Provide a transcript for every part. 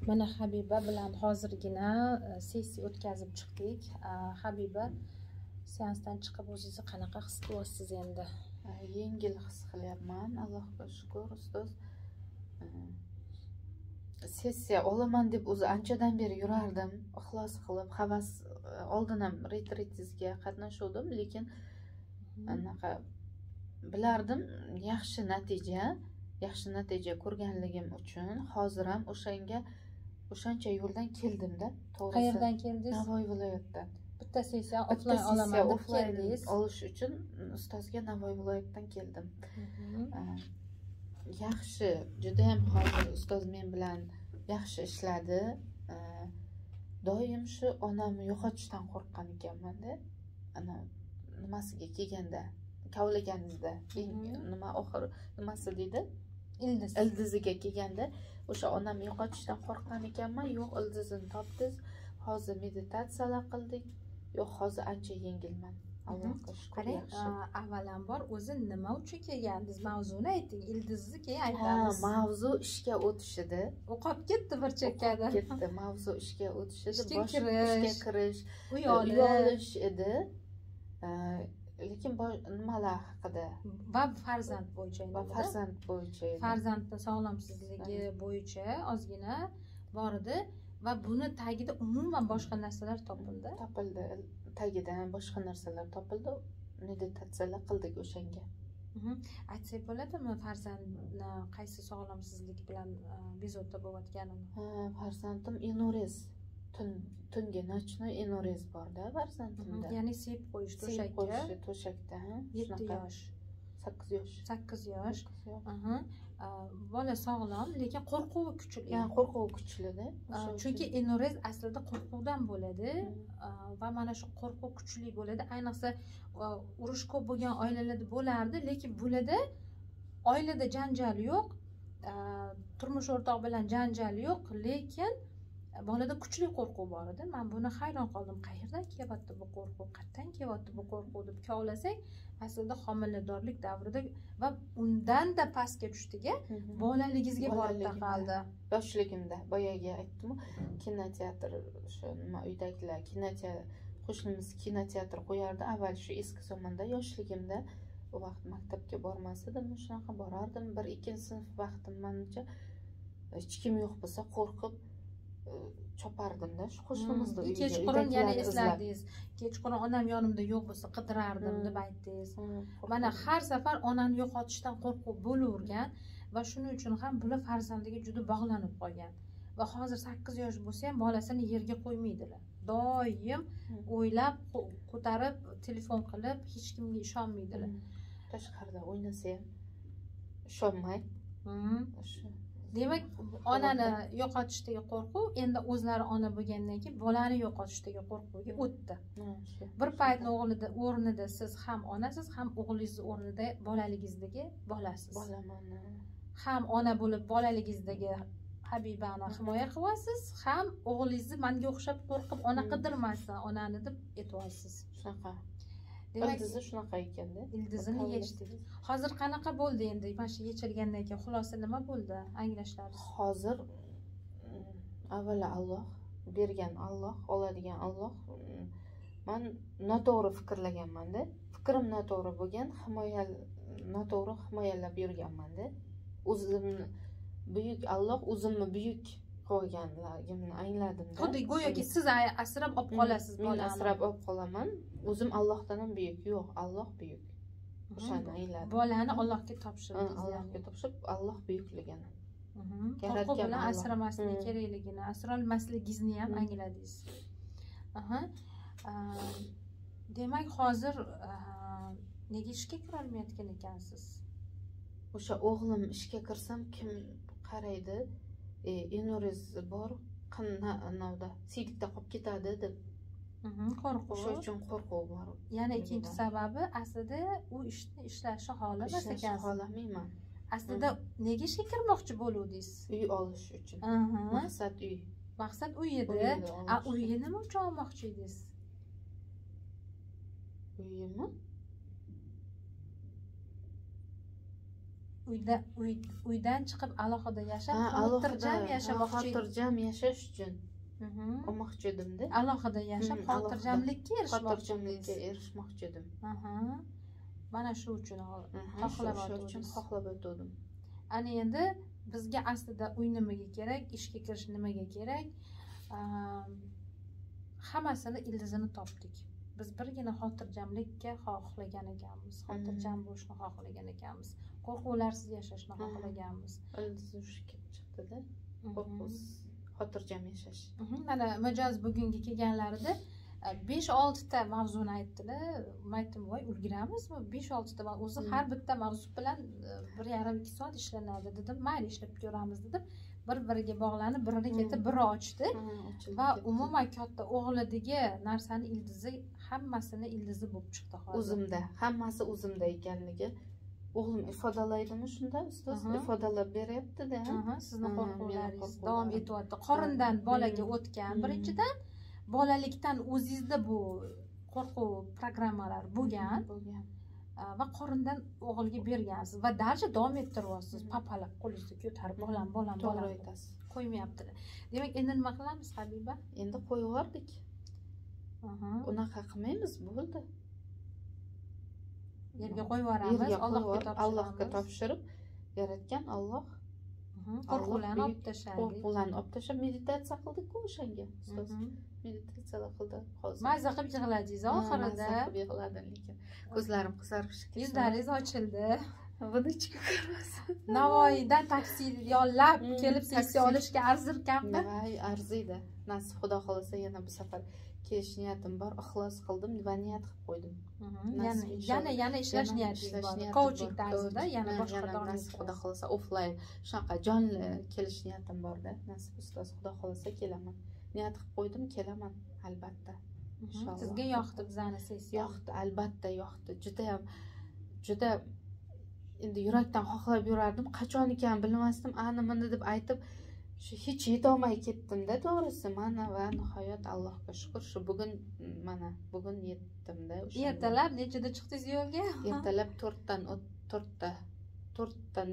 Mana Habiba bilan hozirgina sessiya o'tkazib chiqdik. Habiba, seansdan chiqib o'zingizni qanaqa his qilyapsiz endi? Yengil his qilyapman, Allohga shukr. Ustoz sessiya olaman deb o'zi anchadan beri yurardim, ixlos qilib, havas oldin ham retritizga qatnashuvdim, lekin anaqa bilardim yaxshi natija ko'rganligim uchun hozir ham o'shancha yo'ldan keldimda. To'g'risi. Qayerdan keldingiz? Navoiy viloyatidan. Bitta sessiya offlayn olaman deb keldingiz. Olish uchun ustozga Navoiy viloyatidan keldim. Yaxshi, juda ham hozir ustoz men bilan yaxshi ishladi. Doim shu onamni yo'qotishdan qo'rqqan ekanman-da. Ana nimasiga kelganda, kavlaganimizda, nimasi deydi? Ildiziga kelganda o'sha onamni yo'qotishdan qo'rqqan ekanman. Yo'q, ildizini topdingiz. Hozir meditatsiyalar qildik. Yo'q, hozir ancha yengilman. Allohga shukr. Avvalambor o'zi nima uchun kelgandingiz? Mavzuni ayting. Ildizni keyin aytamiz. Mavzu ishga o'tish edi. O'qib ketdi bir chekkada. Ketdi. Mavzu ishga o'tish edi. Ishga kirish, uyolish edi. Lekin nimalar haqida? Va farzand bo'yicha edi. Farzandni sog'lomsizligi bo'yicha ozgina bor edi va buni tagida umuman boshqa narsalar topildi. Tagidan boshqa narsalar topildi. Meditatsiyalar qildik o'shanga. Aytsak bo'ladimi farzandni qaysi sog'lomsizlik bilan bezovta bo'layotganini? Farzandim enurez. Tungi nochnoy enurez borda farzandimda. Ya'ni sepib qo'yish to'shakda. 7 yosh. 8 yosh. Bola sog'lom, lekin qo'rquvi kuchli. Ya'ni qo'rquvi kuchli-da. Chunki enurez aslida qo'rquvdan bo'ladi va mana shu qo'rquv kuchli bo'ladi. Ayniqsa urush ko'p bo'lgan oilalarda bo'lardi, lekin bularda oilada janjal yo'q, turmush o'rtoq bilan janjal yo'q, lekin bolada kuchli qo'rquv bor edi. Men buni hayron qoldim. Qayerdan kelyapti bu qo'rquv? Qayerdan kelyapti bu qo'rquv deb kavlasak, aslida homiladorlik davrida va undan-da pastga tushdiga bolaligingizga borib taqaldi. Yoshligimda, boyaga aytdim-ku, kinoteatr shu nima uydagilar qo'shnimiz kinoteatr qo'yardi. Avval shu eski zamonda yoshligimda u vaqt maktabga bormas edim, shunaqa borardim. 1-2 sinf vaqtim menimcha hech kim yo'q bo'lsa qo'rqib chopardim-da shu qo'shnimizni uyiga. Kechqurun yana esladingiz. Kechqurun onam yonimda yo'q bo'lsa qidirardim deb aytdingiz. Mana har safar onani yo'qotishdan qo'rquv bo'lavergan va shuning uchun ham bular farzandiga juda bog'lanib qolgan. Va hozir 8 yosh bo'lsa ham bolasini yerga qo'ymaydilar. Doim o'ylab, ko'tarib, telefon qilib, hech kimga ishonmaydilar. Tashqarida o'ynasa ham ishonmay. Demak, onani yo'qotishdagi qo'rquv endi o'zlari ona bo'lgandan keyin bolani yo'qotishdagi qo'rquvga o'tdi. Bir paytni o'rnida siz ham onasiz, ham o'g'lingiz o'rnida bolaligingizdagi bolasiz. Bolaman. Ham ona bo'lib bolaligingizdagi Habibani himoya qilyapsiz, ham o'g'lingizni menga o'xshab qo'rqib ona qidirmasin onani deb aytyapsiz. Shunaqa. Demak, ildizi shunaqa ekanda. Ildizini yechdik. Hozir qanaqa bo'ldi endi? Mana shu yechilgandan keyin xulosa nima bo'ldi? Anglashlaringiz? Hozir avvalo Alloh bergan, Alloh oladigan Alloh. Men noto'g'ri fikrlaganman-da. Fikrim noto'g'ri bo'lgan, noto'g'ri himoyalab yurganman-da. O'zimni buyuk Alloh o'zimni buyuk qo'yganligimni angladim-da. Xuddi go'yoki siz asrab olib qolasiz bolani. Men asrab olib qolaman. O'zim Allohdan ham buyuk. Yo'q, Alloh buyuk. O'shani angladim. Bolani Allohga topshirdingiz. Allohga topshirib, Alloh buyukligini. Qo'rquv bilan asramaslik kerakligini, asrolmasligingizni ham angladingiz. Demak, hozir nega ishga kira olmayotgan ekansiz? O'sha o'g'lim ishga kirsam kim qaraydi? Enurez bor, qanavda siylikda qolib ketadi deb. Qo'rquv. O'sha uchun qo'rquv bor. Yana ikkinchi sababi aslida u ishni ishlashni xohlamas ekansiz. Xohlamayman. Aslida nega ishga kirmoqchi bo'luvdingiz? Uy olish uchun. Maqsad uy. Maqsad uy edi. Uyni nima uchun olmoqchi edingiz? Uyimni uydan chiqib alohida yashab xotirjam yashash uchun olmoqchi edimda. Alohida yashab xotirjamlikka erishmoqchi edim. Mana shu uchun xohlab o'tdim. Ana endi bizga aslida uy nimaga kerak, ishga kirish nimaga kerak? Hammasini ildizini topdik. Biz birgina xotirjamlikka xohlagan ekanmiz. Xotirjam bo'lishni xohlagan ekanmiz. Qo'rquvlarsiz yashashni xohlaganmiz. Ildiz kelib chiqdi-da. Xotirjam yashash. Mana mijoz bugungi kelganlarida 5-6 ta mavzuni aytdilar. Aytdim, voy ulguramizmi? 5-6 ta o'zi har bitta mavzu bilan 1,5-2 soat ishlanadi dedim. Mayli ishlab ko'ramiz dedim. Bir-biriga bog'lanib, birini ketib, biri ochdi va umuman katta o'g'lidagi narsani ildizi, hammasini ildizi bo'lib chiqdi hozir. O'zimda, hammasi o'zimda ekanligi. O'g'lim ifodalaydimi shunda, ustoz? Ifodalab beryapti-da. Sizni qo'rquvlaringiz davom etyapti. Qorindan bolaga o'tgan. Birinchidan bolalikdan o'zingizda bu qo'rquv programmalar bo'lgan va qorindan o'g'ilga bergansiz va darcha davom ettiryapsiz. Papalab qo'lingizda ko'tarib bolam to'g'ri aytasiz. Qo'ymayaptilar. Demak, endi nima qilamiz, Habiba? Endi qo'yib yubordik. Unaqa qilmaymiz, bo'ldi. Yerga qo'yib yuboramiz, Allohga topshirib, yaratgan Alloh qo'rquvlarni olib tashlaydi. Qo'rquvlarni olib tashlab meditatsiya qildik-ku o'shanga, ustoz. Meditatsiyalar qildi hozir. Mazza qilib yig'ladingiz oxirida. Mazza qilib yig'ladim, lekin ko'zlarim qizarib chiqdi. Yuzlaringiz ochildi. Buni ichki ko'rmasin. Navoiydan taksi yollab kelib sessiya olishga arzirkanmi? Voy, arziydi. Nasib xudo xolasa yana bu safar kelish niyatim bor, ixlos qildim va niyat qilib qo'ydim. Yana ishlash niyatingiz bor. Coaching tarzida yana boshqa nasib xudo xolasa offline shunaqa jonli kelish niyatim bor-da. Nasib ustoz xudo xolasa kelaman. Niyat qilib qo'ydim, kelaman albatta. Inshaalloh. Sizga yoqdi bizani sessiya? Yoqdi, albatta yoqdi. Juda endi yurakdan xohlab yurardim. Qachon ekan bilmasdim, nimani deb aytib shu hech yetolmay ketdim-da, to'g'risi. Mana va nihoyat Allohga shukr, shu bugun yetdim-da. Ertalab nechida chiqdingiz yo'lga? Ertalab 4dan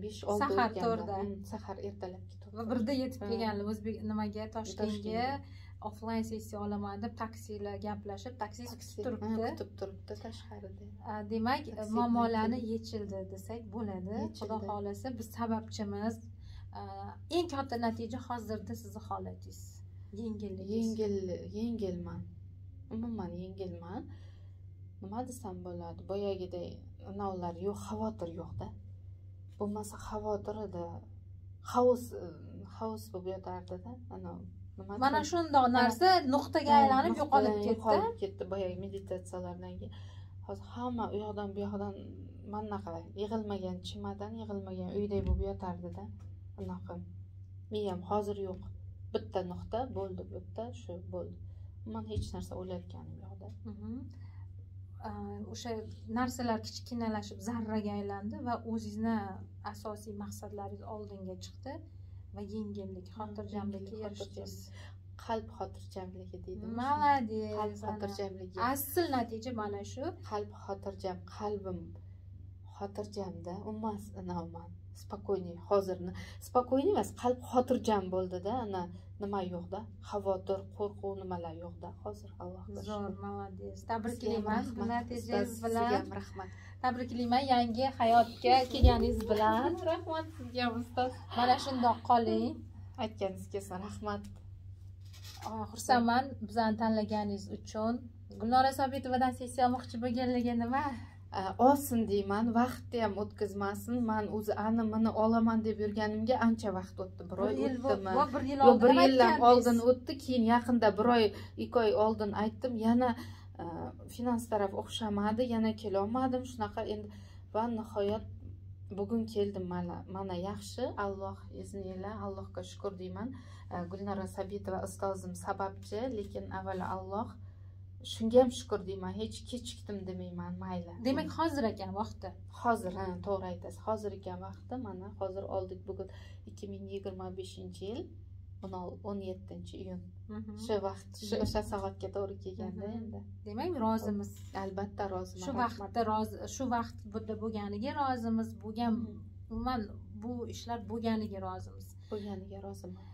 5 oldi o'tgan. Sahar ertalabki 4. Va birda yetib kelganlar o'zbek nimaga, Toshkentga offline sessiya olaman deb taksilar gaplashib, taksi kutib turibdi tashqarida. Demak, muammolarni yechildi desak bo'ladi. Xudo xolasa biz sababchimiz. Eng katta natija hozirda sizni holatingiz. Yengilman. Umuman yengilman. Nima desam bo'ladi? Boyagidek navlar yo'q, xavotir yo'q-da. Bo'lmasa xavotir edi. Xavos bo'lib yotardi-da. Mana shundoq narsa nuqtaga aylanib yo'qolib ketdi boyagi meditatsiyalardan keyin. Hozir hamma u yoqdan bu yoqdan manaqa yig'ilmagan chimadan, yig'ilmagan uydek bo'lib yotardi-da. Unaqa. Miyam hozir yo'q. Bitta nuqta bo'ldi, bitta shu bo'ldi. Men hech narsa o'ylayotganim yo'q-da. O'sha narsalar kichkinalashib zarraga aylandi va o'zingizni asosiy maqsadlaringiz oldinga chiqdi va yengillik, xotirjamlikka erishdingiz. Qalb xotirjamligi deydi. Malades. Qalb xotirjamligi. Asl natija mana shu. Qalb xotirjam, qalbim xotirjamda, umuman anoman. Spokойный, hozirni spokойный emas, qalb xotirjam bo'ldi-da, nima yo'q-da, xavotir, qo'rquv nimalar yo'q-da, hozir Allohga zo'r, malades. Tabriklayman bu natijangiz bilan. Rahmat. Tabriklayman yangi hayotga kelganingiz bilan. Rahmat sizga ustoz. Mana shundoq qoling. Aytganingizga rahmat. Xursandman bizani tanlaganingiz uchun. Gulnora Sobitovadan sessiya olmoqchi bo'lganligi nima? Olsin deyman, vaqtni ham o'tkazmasin. Men o'zi meni olaman deb yurganimga ancha vaqt o'tdi. 1 oy o'tdimi? 1 yildan oldin o'tdi, keyin yaqinda 1 oy, 2 oy oldin aytdim, yana finans taraf o'xshamadi, yana kela olmadim. Shunaqa endi va nihoyat bugun keldim mana yaxshi, Alloh izniylab, Allohga shukr deyman. Gulnora Sobitova ustozim sababchi, lekin avvalo Alloh. Shunga ham shukr deyman, hech kechikdim demayman, mayli. Demak, hozir ekan vaqti. Hozir, to'g'ri aytasiz. Hozir ekan vaqti. Mana hozir oldik bugun 2025-yil 17-iyun. Shu vaqt, o'sha soatga to'g'ri kelganda endi. Demak, rozimiz. Albatta roziman. Shu vaqtda shu vaqt bo'lganiga rozimiz. Bo'lgan umuman bu ishlar bo'lganiga rozimiz. Bo'lganiga roziman.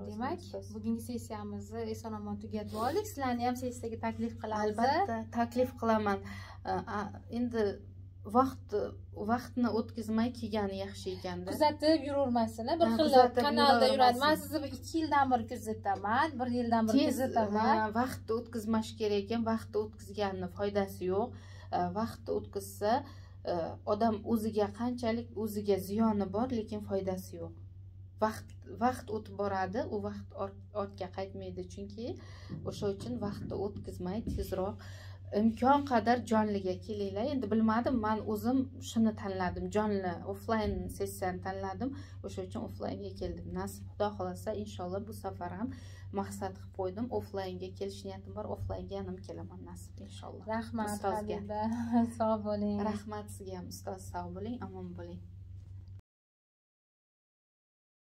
Demak, bugungi sessiyamizni eson-omon tugatib oldik. Sizlarni ham sessiyaga taklif qilamiz. Albatta, taklif qilaman. Endi vaqtni o'tkazmay kelgani yaxshi ekanda. Kuzatib yuravermasin, bir xil kanalda yuradi. Men sizni 2 yildan bir kuzataman, 1 yildan bir kuzataman. Vaqtni o'tkazmash kerak ekan, vaqtni o'tkazganning foydasi yo'q. Vaqtni o'tkazsa, odam o'ziga qanchalik o'ziga ziyoni bor, lekin foydasi yo'q. Vaqt o'tib boradi, u vaqt ortga qaytmaydi, chunki o'sha uchun vaqtni o'tkazmay tezroq imkon qadar jonliga kelinglar. Endi bilmadim, men o'zim shuni tanladim, jonli offlayn sessiyani tanladim. O'sha uchun offlaynga keldim. Nasib Xudo xolasa, inshaalloh bu safar ham maqsad qilib qo'ydim. Offlaynga kelish niyatim bor, offlaynga ham kelaman nasib inshaalloh. Rahmat Habiba, sog' bo'ling. Rahmat sizga ham ustoz, sog' bo'ling, omon bo'ling.